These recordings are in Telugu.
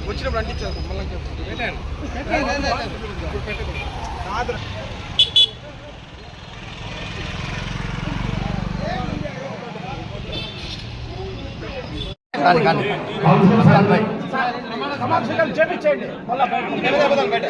వచ్చినప్పుడు అంటించారు మళ్ళీ చేపించండి బయట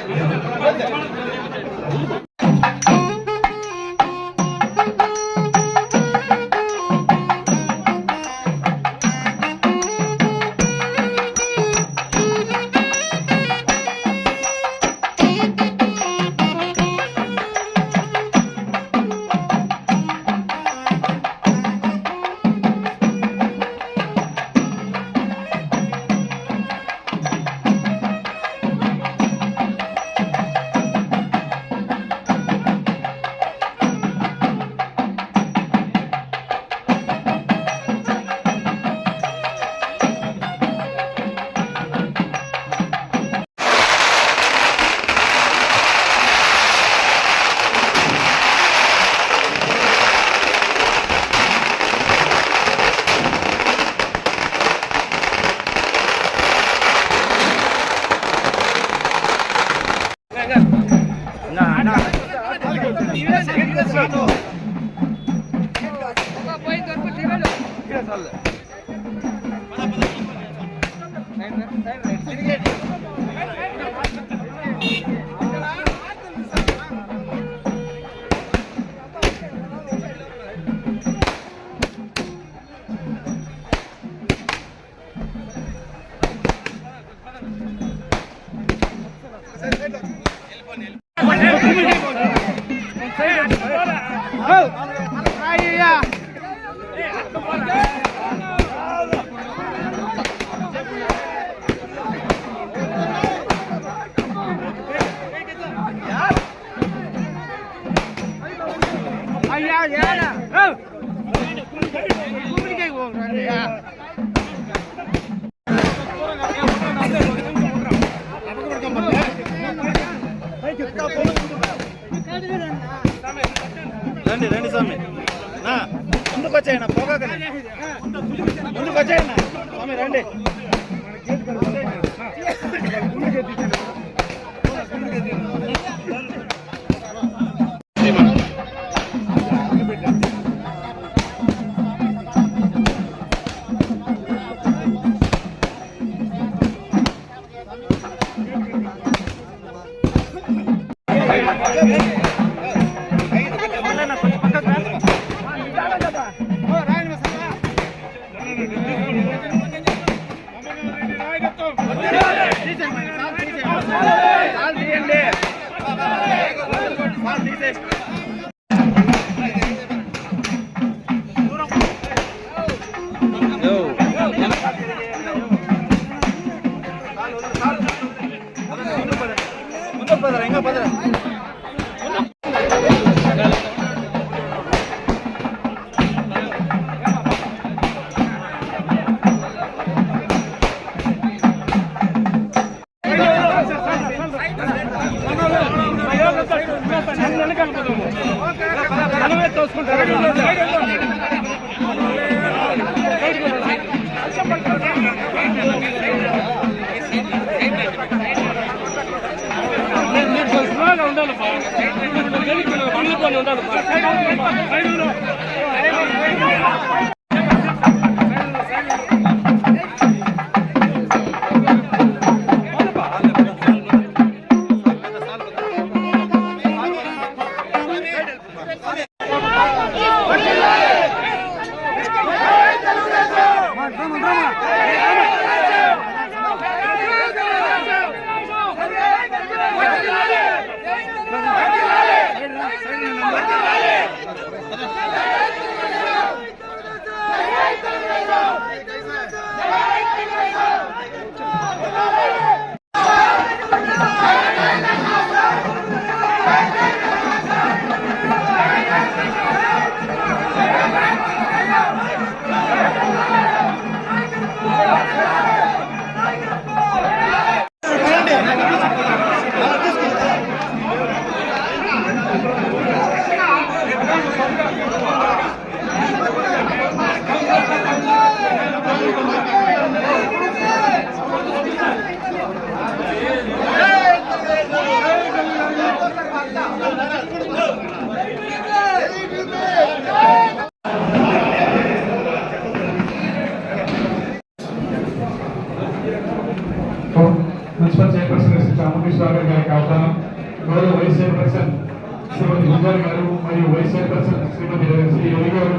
రండి రండి స్వామి నా ముందుకు వచ్చాయన్న పోగాకనే ముందుకు వచ్చాయన్న స్వామి రండి మున్సిపల్ చైర్పర్సన్ శ్రీ రామకృష్ణరావు గారికి ఆహ్వానం. గౌరవ వైస్ చైర్పర్సన్ శ్రీమతి గుంజారి గారు మరియు వైస్ చైర్పర్సన్ శ్రీమతి శ్రీ రవి గారు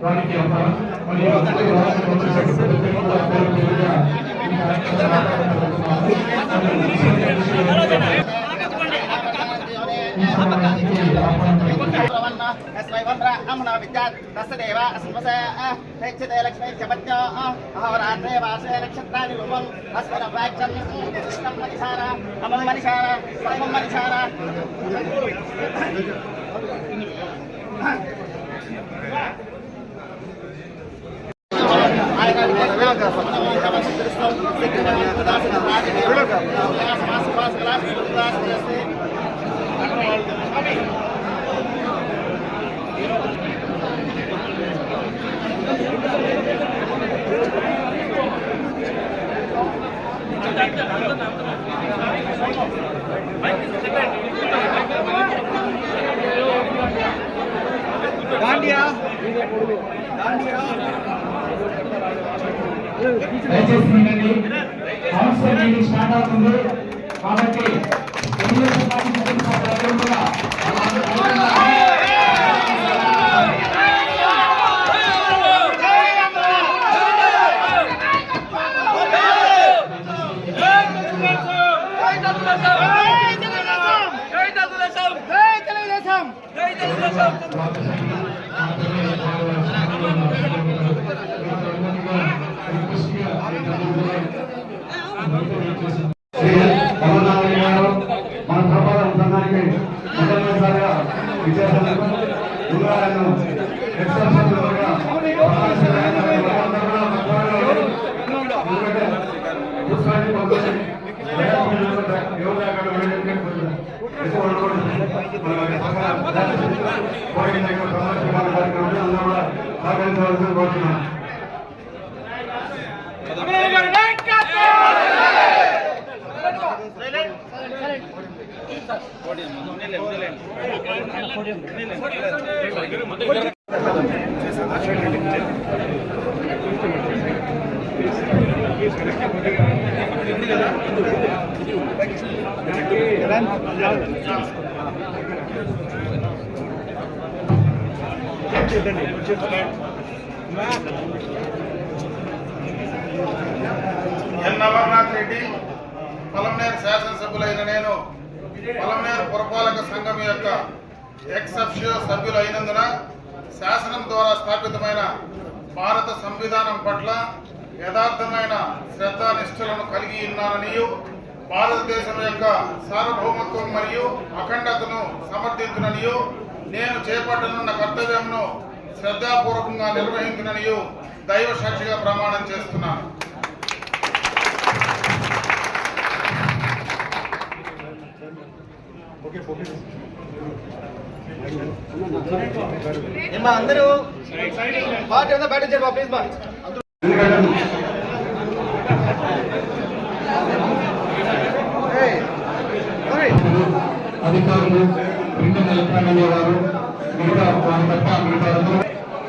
వారికి ఆహ్వానం. మరియు దయచేసి వినండి. కౌన్సిల్ మీటింగ్ స్టార్ట్ అవుతుంది కాబట్టి మన ప్రపాదం సంఘానికి మొదటిసారిగా విజయాలను సహకరించవలసింది కోరుతున్నాను. ఎన్ అమర్నాథ్ రెడ్డి పలమనేరు శాసనసభ్యులైన నేను పలమనేరు పురపాలక సంఘం యొక్క ఎక్స్ అఫిషియో సభ్యులు అయినందున శాసనం ద్వారా స్థాపితమైన భారత సంవిధానం పట్ల యథార్థమైన శ్రద్ధానిష్ఠులను కలిగి ఉన్నాననియు భారతదేశం యొక్క సార్వభౌమత్వం మరియు అఖండతను సమర్థించుననియు నేను చేపట్టనున్న కర్తవ్యంను శ్రద్ధాపూర్వకంగా నిర్వహించుననియు దైవ సాక్షిగా ప్రమాణం చేస్తున్నాను. అందరూ పార్టీ ఉందా బయట వచ్చారు ప్లీజ్ బా అధికారులు ప్రింటర్ ఎలక్ట్రానిక్ వారు మిగతా వారి తప్ప మిగతా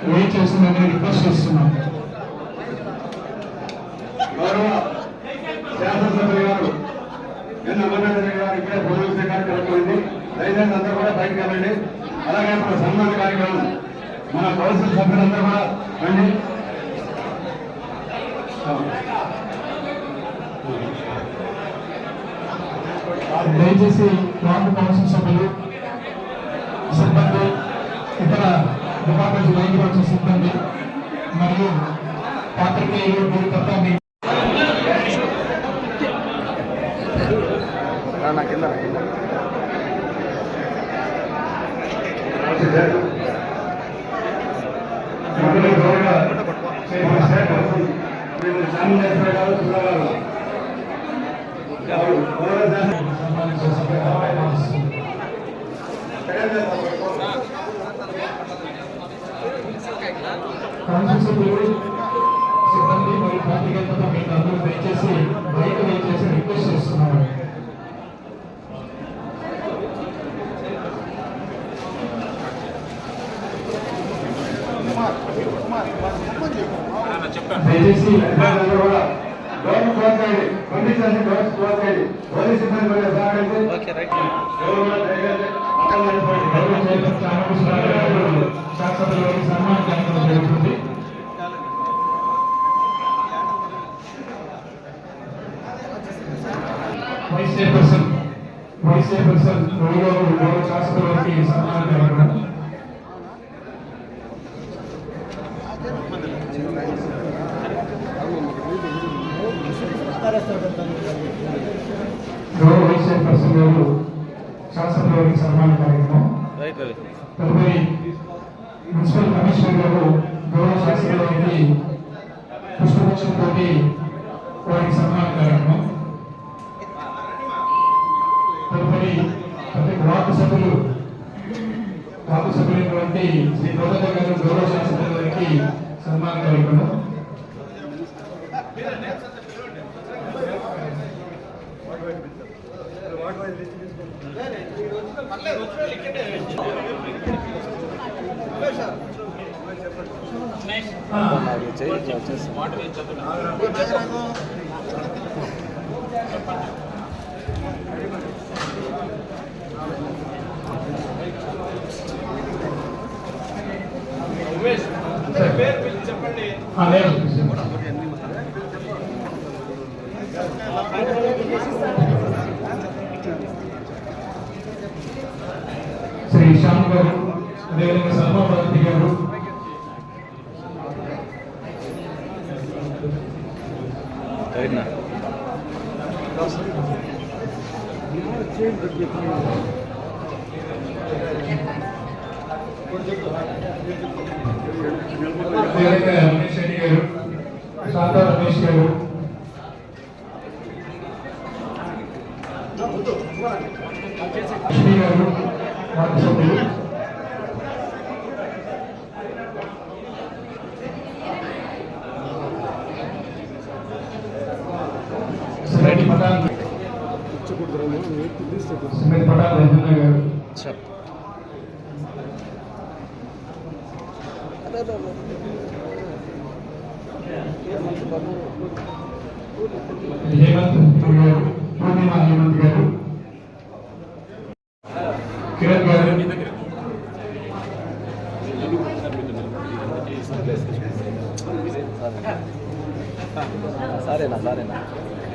వెయిట్ చేస్తుందని రిక్వెస్ట్ చేస్తున్నాం. గౌరవ శాసనసభ్యులు గారు ఎన్ అమర్నాథ్ రెడ్డి గారు ఇప్పుడే భోజన కార్యక్రమం అయింది. దయచేసి అందరూ కూడా బయటకు వెళ్ళండి. అలాగే మన సన్మాన కార్యక్రమం మన కౌన్సిల్ సభ్యులందరూ కూడా రండి. దయచేసి వార్డు కౌన్సిల్ సభ్యులు సిబ్బంది ఇతర డిపార్ట్మెంట్స్ బయటకు వచ్చిన సిబ్బంది మరియు పాత్రికేయులు మీరు తప్ప సిబ్బంది మరియు పాత్రికేయులతో మీకు అందరూ దయచేసి బయట దయచేసి రిక్వెస్ట్ చేస్తున్నాను. దయచేసి కూడా ముగించాల్సి కోరుకోండి. పోలీస్ సిబ్బంది కూడా సహకరించి ఓకే రైట్. శాసనసభ్యులకు సన్మాన కార్యక్రమం జరుగుతుంది. వైస్ చైర్పర్సన్ గౌరవ శాసనసభ్యులకి సన్మాన కార్యక్రమం. గౌరవ వైస్ చైర్పర్సన్ గారు శాసనసభ్యులకి సన్మాన కార్యక్రమం. తదుపరి మున్సిపల్ కమిషనర్ గారు గౌరవ శాసనసభ్యులకి పుష్పగుచ్చంతో వారికి సన్మాన కార్యక్రమం. తదుపరి వార్డు సభ్యులైనటువంటి శ్రీ గౌతమ గారు గౌరవ శాసనసభ్యులకి సన్మాన కార్యక్రమం. శ్రీ శ్యామ్ గారు, అదేవిధంగా సల్మా భారతి గారు, అదేవిధంగా రమేష్ రెడ్డి గారు, శాంతా రమేష్ గారు, లక్ష్మి గారు, వార్డు సభ్యులు, శ్రీమతి పటాన్ రజన్న గారు, హేమంత్ గారు, పూర్ణిమ హేమంత్ గారు, కిరణ్ గారు,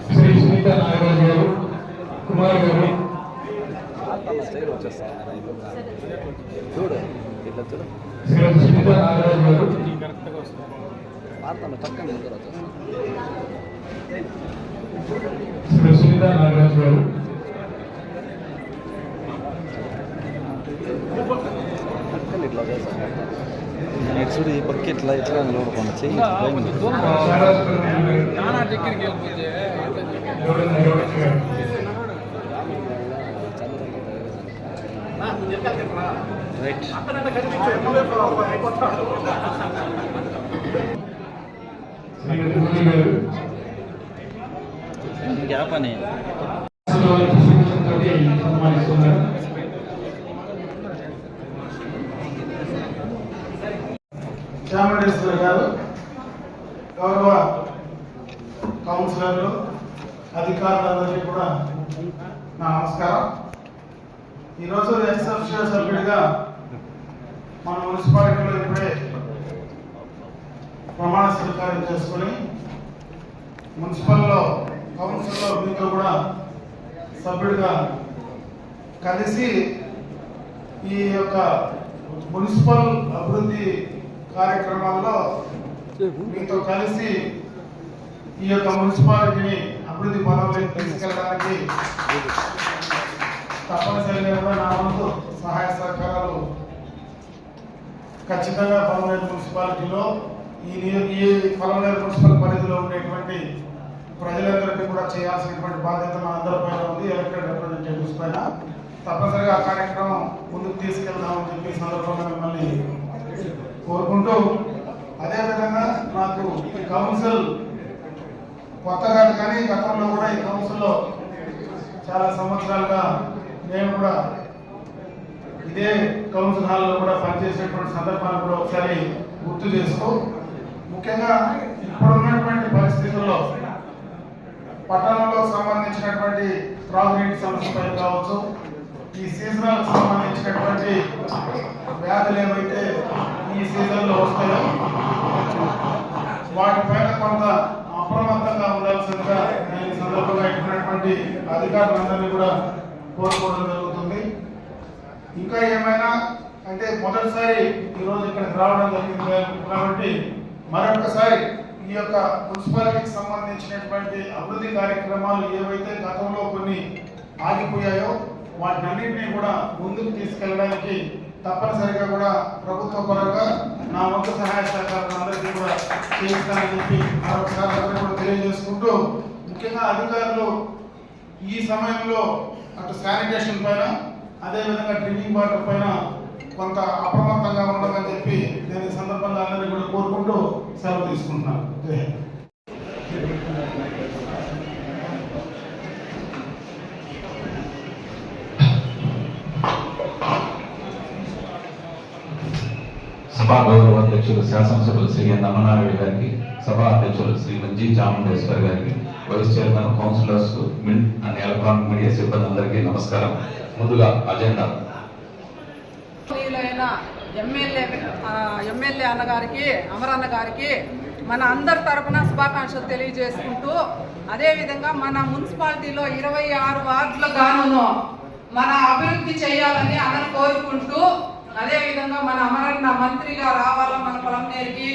శ్రీ సునీత నాగరాజు గారు, కుమార్ గారు, శ్రీమతి సునీత నాగరాజు గారు, శ్రీ సునీత నాగరాజు గారు, చూడు ఈ పక్క ఇట్లా ఇట్లా నిలబడుకోండి చెయ్యి. రైట్. గ్యాప్ అని సన్మానిస్తున్నారు. శ్యామేశ్వర గారు, గౌరవ కౌన్సిలర్లు, అధికారులందరికీ కూడా నా నమస్కారం. ఈరోజు ఎక్సెప్షియో సభ్యుడిగా మన మున్సిపాలిటీలో ఇప్పుడే ప్రమాణ స్వీకారం చేసుకుని మున్సిపల్లో కౌన్సిల్లో మీతో కూడా సభ్యుడిగా కలిసి ఈ యొక్క మున్సిపల్ అభివృద్ధి కార్యక్రమాల్లో మీతో కలిసి ఈ యొక్క మున్సిపాలిటీని అభివృద్ధి పదంలోకి తీసుకెళ్ళడానికి తప్పనిసరిగా కూడా నా వంతు సహాయ సహకారాలు ఖచ్చితంగా పలమనేరు మున్సిపాలిటీలో ఈ పలమనేరు మున్సిపల్ పరిధిలో ఉండేటువంటి ప్రజలందరికీ కూడా చేయాల్సినటువంటి బాధ్యత మన అందరిపైన ఉంది. ఎలక్టెడ్ రిప్రజెంటేటివ్స్ పైన తప్పనిసరిగా ఆ కార్యక్రమం ముందుకు తీసుకెళ్దామని చెప్పి సందర్భంగా మిమ్మల్ని కోరుకుంటూ, అదేవిధంగా నాకు కౌన్సిల్ కొత్తగా కానీ గతంలో కూడా ఈ కౌన్సిల్లో చాలా సంవత్సరాలుగా నేను కూడా ఇదే కౌన్సిల్ హాల్లో కూడా పనిచేసేటువంటి సందర్భాన్ని కూడా ఒకసారి గుర్తు చేసుకో. ముఖ్యంగా ఇప్పుడు ఉన్నటువంటి పరిస్థితుల్లో పట్టణంలో సంబంధించినటువంటి త్రాగునీటి సమస్యపై కావచ్చు, ఈ సీజనల్ సంబంధించినటువంటి వ్యాధులు ఏవైతే ఈ సీజన్లో వస్తాయో వాటిపైన కొంత అప్రమత్తంగా ఉండాల్సిందిగా నేను ఈ సందర్భంగా ఇచ్చినటువంటి అధికారులందరినీ కూడా కోరుకోవడం జరుగుతుంది. ఇంకా ఏమైనా అంటే మొదటిసారి ఈరోజు ఇక్కడికి రావడం జరిగింది కాబట్టి మరొకసారి ఈ యొక్క మున్సిపాలిటీకి సంబంధించినటువంటి అభివృద్ధి కార్యక్రమాలు ఏవైతే గతంలో కొన్ని ఆగిపోయాయో వాటినన్నింటినీ కూడా ముందుకు తీసుకెళ్ళడానికి తప్పనిసరిగా కూడా ప్రభుత్వ పరంగా నా వంతు సహాయ సహకారాలు అందరికీ కూడా చేస్తానని చెప్పి మరొకసారి అందరూ కూడా తెలియజేసుకుంటూ, ముఖ్యంగా అధికారులు ఈ సమయంలో అటు శానిటేషన్ పైన అదేవిధంగా డ్రింకింగ్ వాటర్ పైన కొంత అప్రమత్తంగా ఉండమని చెప్పి నేను ఈ సందర్భంగా అందరినీ కూడా కోరుకుంటూ సెలవు తీసుకుంటున్నాను. సభా గౌరవ అధ్యక్షులు శాసనసభ్యులు శ్రీ ఎన్ అమర్నాథ్ గారికి, సభా అధ్యక్షులు శ్రీ మంజీ చాముండేశ్వర్ గారికి, vice chairman councillors, print and electronic media సిబ్బంది అందరికీ నమస్కారం. ముందుగా అజెండా ఎమ్మెల్యే అన్నగారికి, అమరన్న గారికి మన అందరి తరఫున శుభాకాంక్షలు తెలియజేసుకుంటూ, అదేవిధంగా మన మున్సిపాలిటీలో 26 వార్డుల గాను మన అభివృద్ధి చేయాలని అన్నను కోరుకుంటూ, అదేవిధంగా మన అమరన్న మంత్రిగా రావాలా మన పొలంనేరుకి,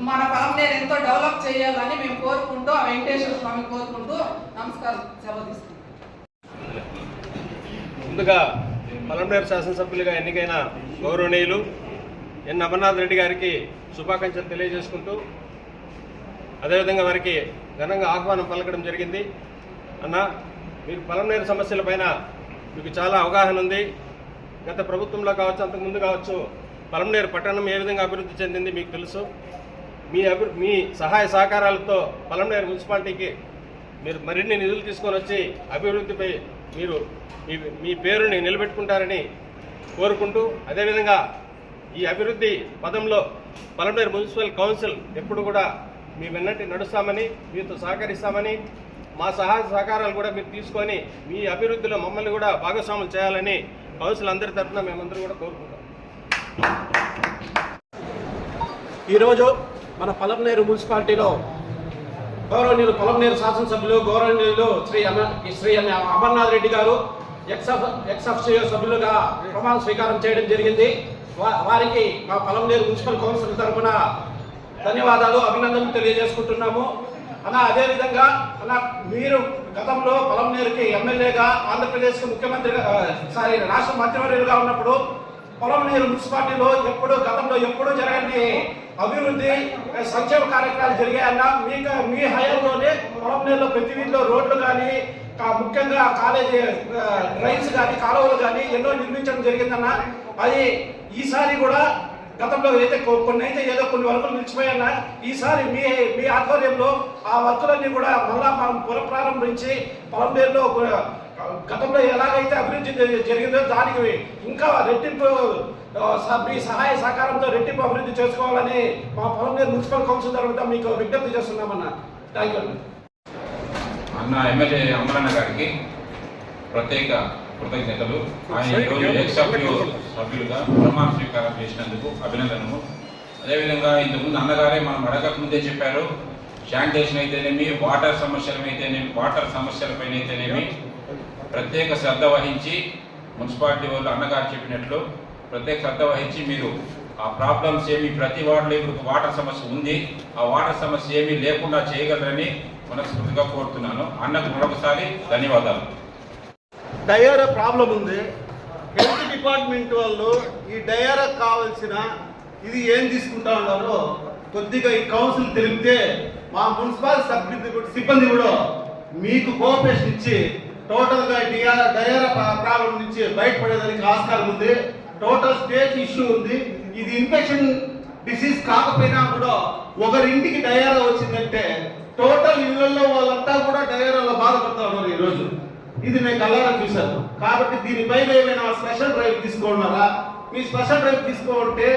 మన పొలంనేరు ఎంతో డెవలప్ చేయాలని మేము కోరుకుంటూ, ఆ వెంకటేశ్వర స్వామి కోరుకుంటూ నమస్కారం, సెలవు తీసుకుంటాం. ముందుగా పొలంనేరు శాసనసభ్యులుగా ఎన్నికైన గౌరవనీయులు ఎన్ అమర్నాథ్ రెడ్డి గారికి శుభాకాంక్షలు తెలియజేసుకుంటూ, అదేవిధంగా వారికి ఘనంగా ఆహ్వానం పలకడం జరిగింది. అన్న, మీకు పొలంనేరు సమస్యలపైన మీకు చాలా అవగాహన ఉంది. గత ప్రభుత్వంలో కావచ్చు, అంతకుముందు కావచ్చు, పొలంనేరు పట్టణం ఏ విధంగా అభివృద్ధి చెందింది మీకు తెలుసు. మీ సహాయ సహకారాలతో పొలంనేరు మున్సిపాలిటీకి మీరు మరిన్ని నిధులు తీసుకొని వచ్చి అభివృద్ధిపై మీరు మీ పేరుని నిలబెట్టుకుంటారని కోరుకుంటూ, అదేవిధంగా ఈ అభివృద్ధి పదంలో పొలంనేరు మున్సిపల్ కౌన్సిల్ ఎప్పుడు కూడా మీ వెన్నట్టు నడుస్తామని, మీతో సహకరిస్తామని, మా సహాయ సహకారాలు కూడా మీరు తీసుకొని మీ అభివృద్ధిలో మమ్మల్ని కూడా భాగస్వాములు చేయాలని కౌన్సిల్ అందరి తరఫున మేమందరూ కూడా కోరుకుంటాం. ఈరోజు మన పొలంనేరు మున్సిపాలిటీలో గౌరవనీయులు పొలంనేరు శాసనసభ్యులు గౌరవనీయులు శ్రీ అమర్నాథ్ రెడ్డి గారు ఎక్సఫ్సియో సభ్యులుగా ప్రమాణ స్వీకారం చేయడం జరిగింది. వారికి మా పొలంనేరు మున్సిపల్ కౌన్సిల్ తరఫున ధన్యవాదాలు, అభినందనలు తెలియజేసుకుంటున్నాము. అదేవిధంగా మీరు గతంలో పొలంనేరుకి ఎమ్మెల్యేగా, ఆంధ్రప్రదేశ్కి ముఖ్యమంత్రిగా రాష్ట్ర మంత్రివర్యులుగా ఉన్నప్పుడు పొలంనేరు మున్సిపాలిటీలో గతంలో ఎప్పుడూ జరగని అభివృద్ధి సంక్షేమ కార్యక్రమాలు జరిగాయన్న. మీ హయాంలోనే పొలంనేరులో ప్రతి వీధిలో రోడ్లు కానీ, ముఖ్యంగా కాలేజీ డ్రైన్స్ కానీ, కాలువలు కానీ ఎన్నో నిర్మించడం జరిగిందన్న. అది ఈసారి కూడా గతంలో అయితే కొన్ని వర్కులు నిలిచిపోయాయన్నా, ఈసారి మీ ఆధ్వర్యంలో ఆ వర్కులన్నీ కూడా మళ్ళా మనం పునఃప్రారంభించి పొలంనేరులో గతంలో ఎలాగైతే అభివృద్ధి జరిగిందో దానికి ఇంకా రెట్టింపు మీ సహాయ సహకారంతో రెట్టింపు అభివృద్ధి చేసుకోవాలని మా పొలంనేరు మున్సిపల్ కౌన్సిల్ తరఫున మీకు విజ్ఞప్తి చేస్తున్నామన్నా. థ్యాంక్ యూ అన్న. ఎమ్మెల్యే అమరన్న గారికి ప్రత్యేక కృతజ్ఞతలు. ఆయన ఈరోజు ఎక్సఫ్సియో సభ్యులుగా ప్రమాణ స్వీకారం చేసినందుకు అభినందనము. అదేవిధంగా ఇంతకుముందు అన్నగారే మనం అడగక ముందే చెప్పారు, శానిటేషన్ అయితేనేమి, వాటర్ సమస్యలపైన అయితేనేమి ప్రత్యేక శ్రద్ధ వహించి మున్సిపాలిటీ వాళ్ళు అన్నగారు చెప్పినట్లు ప్రత్యేక శ్రద్ధ వహించి మీరు ఆ ప్రాబ్లమ్స్ ఏమి ప్రతి వార్డులో ఇప్పుడు వాటర్ సమస్య ఉంది, ఆ వాటర్ సమస్య ఏమీ లేకుండా చేయగలరని మనస్ఫూర్తిగా కోరుతున్నాను. అన్నకు మరొకసారి ధన్యవాదాలు. డయేరియా ప్రాబ్లం ఉంది. హెల్త్ డిపార్ట్మెంట్ వాళ్ళు ఈ డయేరియాకు కావాల్సిన ఇది ఏం తీసుకుంటా ఉన్నారో కొద్దిగా ఈ కౌన్సిల్ తెలిపితే మా మున్సిపల్ సిబ్బంది కూడా మీకు కోఆపరేషన్ ఇచ్చి టోటల్గా డయేరియా ప్రాబ్లం నుంచి బయటపడేదానికి ఆస్కారం ఉంది. టోటల్ స్టేజ్ ఇష్యూ ఉంది. ఇది ఇన్ఫెక్షన్ డిసీజ్ కాకపోయినా కూడా ఒకరింటికి డయేరియా వచ్చిందంటే టోటల్ ఇళ్లలో వాళ్ళంతా కూడా డయేరియాలో బాధపడతా ఉన్నారు ఈరోజు. ఇది నేను కళ్ళారా చూశాను. కాబట్టి దీనిపైన ఏమైనా స్పెషల్ డ్రైవ్ తీసుకున్నారా? మీ స్పెషల్ డ్రైవ్ తీసుకుంటే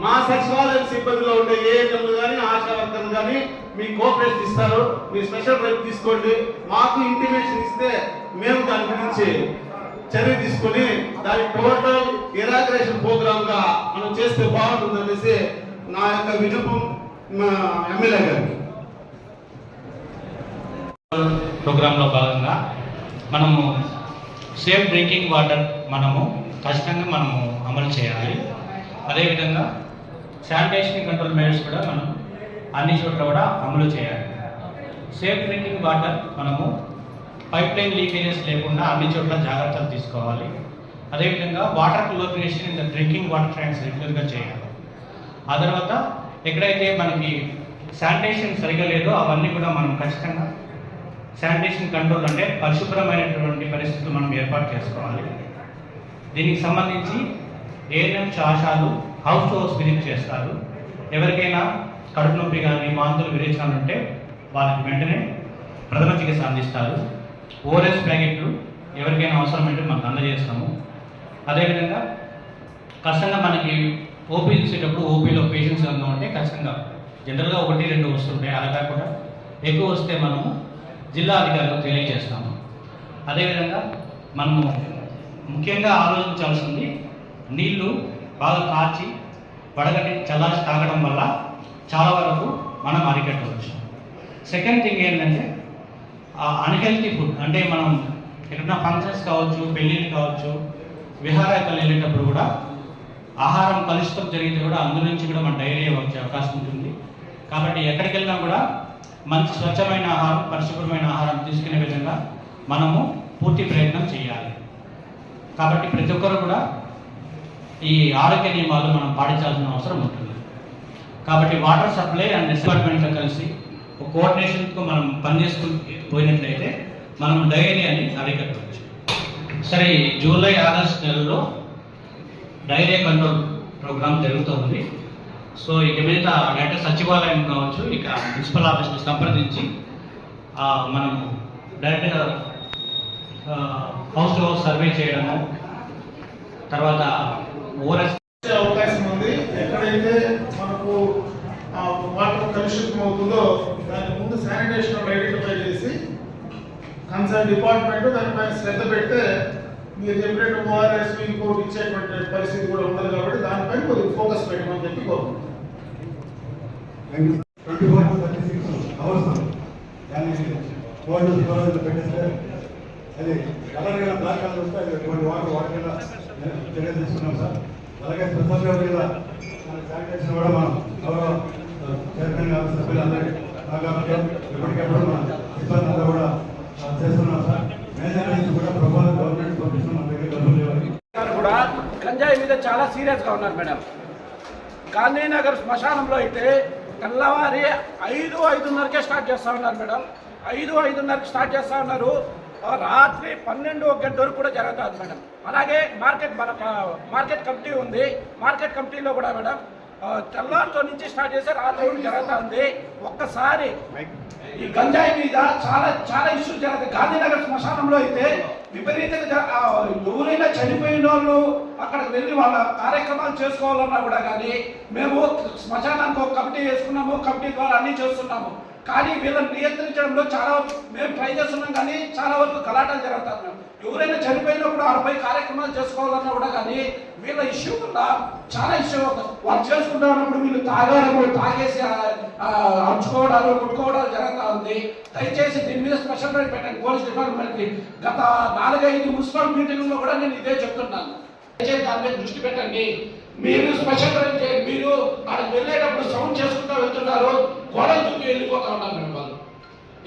మా సచివాలయ సిబ్బందిలో ఉండే ఏఎన్ఎంలు కానీ ఆశా వర్కర్లు కానీ మీ కోఆపరేషన్ ఇస్తారు, మీ స్పెషల్ రైట్ తీసుకోండి, మాకు ఇంటిమేషన్ ఇస్తే మేము దాని గురించి చర్య తీసుకుని దాని టోటల్ ఇరాగ్రేషన్ ప్రోగ్రామ్ గా మనం చేస్తే బాగుంటుంది అనేసి నా యొక్క విన్నపం ఎమ్మెల్యే గారికి. ప్రోగ్రాంలో భాగంగా మనము సేఫ్ డ్రింకింగ్ వాటర్ ఖచ్చితంగా అమలు చేయాలి. అదేవిధంగా శానిటేషన్ కంట్రోల్ మెజర్స్ కూడా మనం అన్ని చోట్ల కూడా అమలు చేయాలి. Safe drinking water pipe line leakages లేకుండా అన్ని చోట్ల జాగ్రత్తలు తీసుకోవాలి. అదేవిధంగా water chlorination in the drinking water tanks రెగ్యులర్గా చేయాలి. ఆ తర్వాత ఎక్కడైతే మనకి శానిటేషన్ సరిగా లేదో అవన్నీ కూడా మనం ఖచ్చితంగా శానిటేషన్ కంట్రోల్ అంటే పరిశుభ్రమైనటువంటి పరిస్థితులు మనం ఏర్పాటు చేసుకోవాలి. దీనికి సంబంధించి ఏఎన్ఎం ఆశాలు హౌస్ టు హౌస్ విజిట్ చేస్తారు. ఎవరికైనా కడుపు నొప్పి కానీ వాంతులు విరేచనాలు ఉంటే వాళ్ళకి వెంటనే ప్రథమ చికిత్స అందిస్తారు. ఓఆర్ఎస్ ప్యాకెట్లు ఎవరికైనా అవసరమైతే మనం అందజేస్తాము. అదేవిధంగా ఖచ్చితంగా మనకి ఓపీ చూసేటప్పుడు ఓపీలో పేషెంట్స్ ఏమన్నా ఉంటే ఖచ్చితంగా జనరల్గా 1-2 వస్తుంటాయి, అలా కాకుండా ఎక్కువ వస్తే మనము జిల్లా అధికారులకు తెలియజేస్తాము. అదేవిధంగా మనము ముఖ్యంగా ఆలోచించాల్సింది నీళ్లు బాగా కాచి వడగట్టి చల్లార్చి తాగడం వల్ల చాలా వరకు మనం అరికట్టవచ్చు. సెకండ్ థింగ్ ఏంటంటే అన్హెల్తీ ఫుడ్ అంటే మనం ఎక్కడన్నా ఫంక్షన్స్ కావచ్చు, పెళ్ళిళ్ళు కావచ్చు, విహారయాత్రలు వెళ్ళేటప్పుడు కూడా ఆహారం కలుషితం జరిగితే కూడా అందు నుంచి కూడా మన డైరియా వచ్చే అవకాశం ఉంటుంది. కాబట్టి ఎక్కడికి వెళ్ళినా కూడా మంచి స్వచ్ఛమైన ఆహారం, పరిశుభ్రమైన ఆహారం తీసుకునే విధంగా మనము పూర్తి ప్రయత్నం చేయాలి. కాబట్టి ప్రతి ఒక్కరు కూడా ఈ ఆరోగ్య నియమాలు మనం పాటించాల్సిన అవసరం ఉంటుంది. కాబట్టి వాటర్ సప్లై అండ్ డిపార్ట్మెంట్తో కలిసి ఒక కోఆర్డినేషన్తో మనం పనిచేసుకుని పోయినట్లయితే మనం డైరియాని అరికట్టవచ్చు. సరే, జూలై ఆగస్ట్ నెలలో డైరియా కంట్రోల్ ప్రోగ్రామ్ జరుగుతుంది. సో ఇక మీద డైరెక్ట్ సచివాలయం కావచ్చు, ఇక మున్సిపల్ ఆఫీస్ని సంప్రదించి మనము డైరెక్ట్గా హౌస్ టు హౌస్ సర్వే చేయడము, తర్వాత ఓఆర్ఎస్ అవకాశం ఉంది. ఎక్కడైతే మనకు వాటర్ కలుషితం అవుతుందో దాని ముందు శానిటేషన్ ఐడెంటిఫై చేసి కన్సర్న్ డిపార్ట్మెంట్ దానిపైన శ్రద్ధ పెడితే మీరు చెప్పినట్టు ఓఆర్ఎస్ ఇంకోటి ఇచ్చేటువంటి పరిస్థితి కూడా ఉండదు. కాబట్టి దానిపైన కొద్దిగా ఫోకస్ పెట్టమని చెప్పి కోరుకుంటున్నాం. 24-36 అవర్స్ దాన్ని కోల్డ్ పెట్టేస్తే అది కలర్ గా బ్లాక్ కలర్ వస్తే అది ఎటువంటి వాటర్ కింద చర్య తీసుకున్నాం సార్. అలాగే స్పెషల్ మీద శానిటేషన్ కూడా మనం గౌరవ చైర్మన్ గారు సభ్యులందరూ ఎప్పటికెప్పుడు మన సిబ్బంది అంతా కూడా చేస్తున్నాం సార్. మేనేజ్మెంట్ కూడా ప్రపోజల్ గవర్నమెంట్ పంపిస్తున్నాం, మన దగ్గర డబ్బులు లేవు కూడా గంజాయి మీద చాలా సీరియస్గా ఉన్నారు మేడం. గాంధీనగర్ శ్మశానంలో అయితే తెల్లవారి 5-5:30కే స్టార్ట్ చేస్తూ ఉన్నారు మేడం. 5-5:30కి స్టార్ట్ చేస్తూ ఉన్నారు. రాత్రి 12-1 గంట వరకు కూడా జరుగుతుంది మేడం. అలాగే మార్కెట్ కమిటీ ఉంది. మార్కెట్ కమిటీలో కూడా మేడం తెల్లారితో నుంచి స్టార్ట్ చేసి రాత్రి జరుగుతుంది. ఒక్కసారి ఈ గంజాయి మీద చాలా ఇష్యూస్ జరుగుతాయి. గాంధీనగర్ శ్మశానంలో అయితే విపరీతంగా ఎవరైనా చనిపోయిన వాళ్ళు అక్కడికి వెళ్ళి వాళ్ళ కార్యక్రమాలు చేసుకోవాలన్నా కూడా కానీ మేము శ్మశానానికి ఒక కమిటీ వేసుకున్నాము, కమిటీ ద్వారా అన్నీ చేస్తున్నాము. కానీ వీళ్ళని నియంత్రించడంలో చాలా మేము ట్రై చేస్తున్నాం, కానీ చాలా వరకు గలాటాలు జరుగుతారు. మేము ఎవరైనా చనిపోయినప్పుడు వాళ్ళపై కార్యక్రమాలు చేసుకోవాలన్నా కూడా కానీ వీళ్ళ ఇష్యూ వల్ల చాలా ఇష్యూ అవుతుంది. వాళ్ళు చేసుకుంటా ఉన్నప్పుడు వీళ్ళు తాగేసి అరుచుకోవడాలు, కొట్టుకోవడాలు జరుగుతూ ఉంది. దయచేసి దీని మీద స్పెషల్ రైట్ పెట్టండి పోలీస్ డిపార్ట్మెంట్కి. గత 4-5 మున్సిపల్ మీటింగ్లో కూడా నేను ఇదే చెప్తున్నాను. దయచేసి దాని మీద దృష్టి పెట్టండి. మీరు స్పెషల్ రైట్ చేయండి. మీరు అక్కడికి వెళ్ళేటప్పుడు సౌండ్ చేసుకుంటూ వెళ్తున్నారు, గోడలు దూకి వెళ్ళిపోతా ఉన్నారు మేడం. వాళ్ళు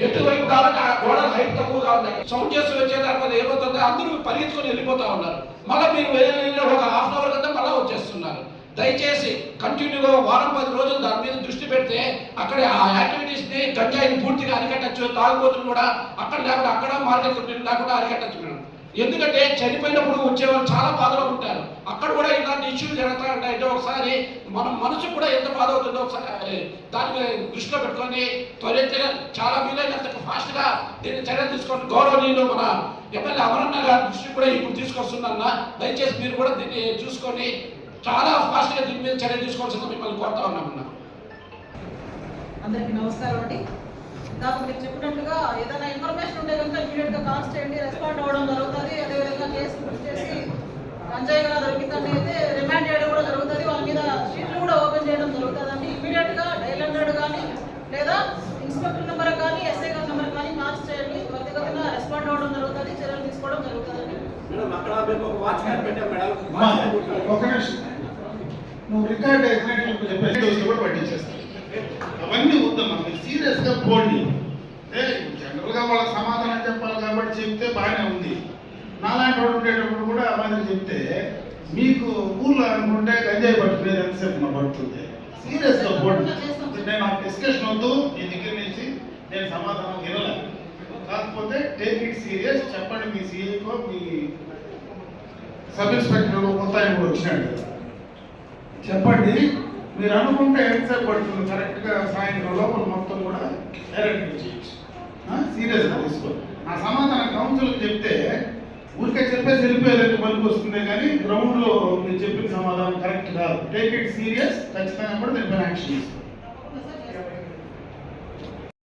ఎటువైపు కావాలంటే ఆ గోడల హైట్ తక్కువగా ఉంది, సౌండ్ చేస్తూ వచ్చేదానివల్ల ఏమవుతుంది, అందరూ పరిగెత్తుకొని వెళ్ళిపోతా ఉన్నారు. మళ్ళీ మీరు వెళ్ళిన ఒక హాఫ్ అవర్ కంటే మళ్ళీ వచ్చేస్తున్నారు. దయచేసి కంటిన్యూగా 10 రోజులు దాని మీద దృష్టి పెడితే అక్కడ ఆ యాక్టివిటీస్ ని గంజాయిని పూర్తిగా అరికట్టచ్చు. తాగుబోతులు కూడా అక్కడ లేకుండా అక్కడ మార్కెట్ లేకుండా అరికట్టచ్చు మేడం. ఎందుకంటే చనిపోయినప్పుడు వచ్చేవాళ్ళు చాలా బాధలో ఉంటారు. అక్కడ కూడా ఇలాంటి ఇష్యూలు జరుగుతూ ఉంటాయంటే ఒకసారి మన మనసు కూడా ఎంత బాధ అవుతుందో ఒకసారి దాన్ని దృష్టిలో పెట్టుకొని త్వరితగా చాలా వీలైనంత ఫాస్ట్గా దీన్ని చర్యలు తీసుకోండి. గౌరవనీయులు మన ఎమ్మెల్యే అమరన్న గారి దృష్టి కూడా ఇప్పుడు తీసుకొస్తున్నా. దయచేసి మీరు కూడా దీన్ని చూసుకొని చాలా ఫాస్ట్గా దీని మీద చర్య తీసుకోవాల్సింది మిమ్మల్ని కోరుతా ఉన్నామన్నా. అందరికీ నమస్కారం అండి. నాకు మీరు చెప్పినట్టుగా ఏదైనా ఇన్ఫర్మేషన్ ఉంటే కనుక ఇమీడియట్గా కాల్ చేయండి, రెస్పాండ్ అవ్వడం జరుగుతుంది. అదేవిధంగా కేసు బుక్ చేసి గంజాయి కన్నా దొరికిందండి అయితే రిమాండ్ చేయడం కూడా జరుగుతుంది. వాళ్ళ మీద షీట్లు కూడా ఓపెన్ చేయడం జరుగుతుందండి. ఇమీడియట్గా డైల్ 100 కానీ లేదా ఇన్స్పెక్టర్ నెంబర్ కానీ ఎస్ఐ గారి నెంబర్ కానీ కాల్ చేయండి. వ్యక్తిగతంగా రెస్పాండ్ అవ్వడం జరుగుతుంది, చర్యలు తీసుకోవడం జరుగుతుందండి. మేడం అక్కడ మేము ఒక వాచ్మెన్ పెట్టాం మేడం. ఒక నిమిషం, నువ్వు రికార్డ్ చేసినట్టు చెప్పేసి కూడా పట్టించేస్తాను. అవన్నీ వద్దమ్మా, మీరు సీరియస్గా పోండి. జనరల్గా వాళ్ళకి సమాధానం చెప్పాలి కాబట్టి చెప్తే బాగానే ఉంది. నాలాంటి వాడు ఉండేటప్పుడు కూడా అవన్నీ చెప్తే మీకు ఊళ్ళో అనుకుంటే గంజాయి పట్టుకునేది ఎంతసేపు మా పడుతుంది. సీరియస్గా పోండి. నేను నాకు డిస్కషన్ వద్దు, మీ దగ్గర నుంచి నేను సమాధానం వినలేదు. కాకపోతే టేక్ ఇట్ సీరియస్. చెప్పండి మీ సీఏకో మీ సబ్ ఇన్స్పెక్టర్ కొత్త ఆయన కూడా వచ్చినాడు కదా, చెప్పండి. మీరు అనుకుంటే ఎంతసేపు పడుతుంది కరెక్ట్గా సాయంత్రం లోపల మొత్తం కూడా డైరెక్ట్గా చేయొచ్చు. సీరియస్గా తీసుకోండి. నా సమాధానం కౌన్సిల్కి చెప్తే ఊరికే చెప్పేసి వెళ్ళిపోయేదానికి పనికి వస్తుంది, కానీ గ్రౌండ్లో మీరు చెప్పిన సమాధానం కరెక్ట్ కాదు. Take it serious. ఖచ్చితంగా కూడా నేను యాక్షన్ ఇస్తాను.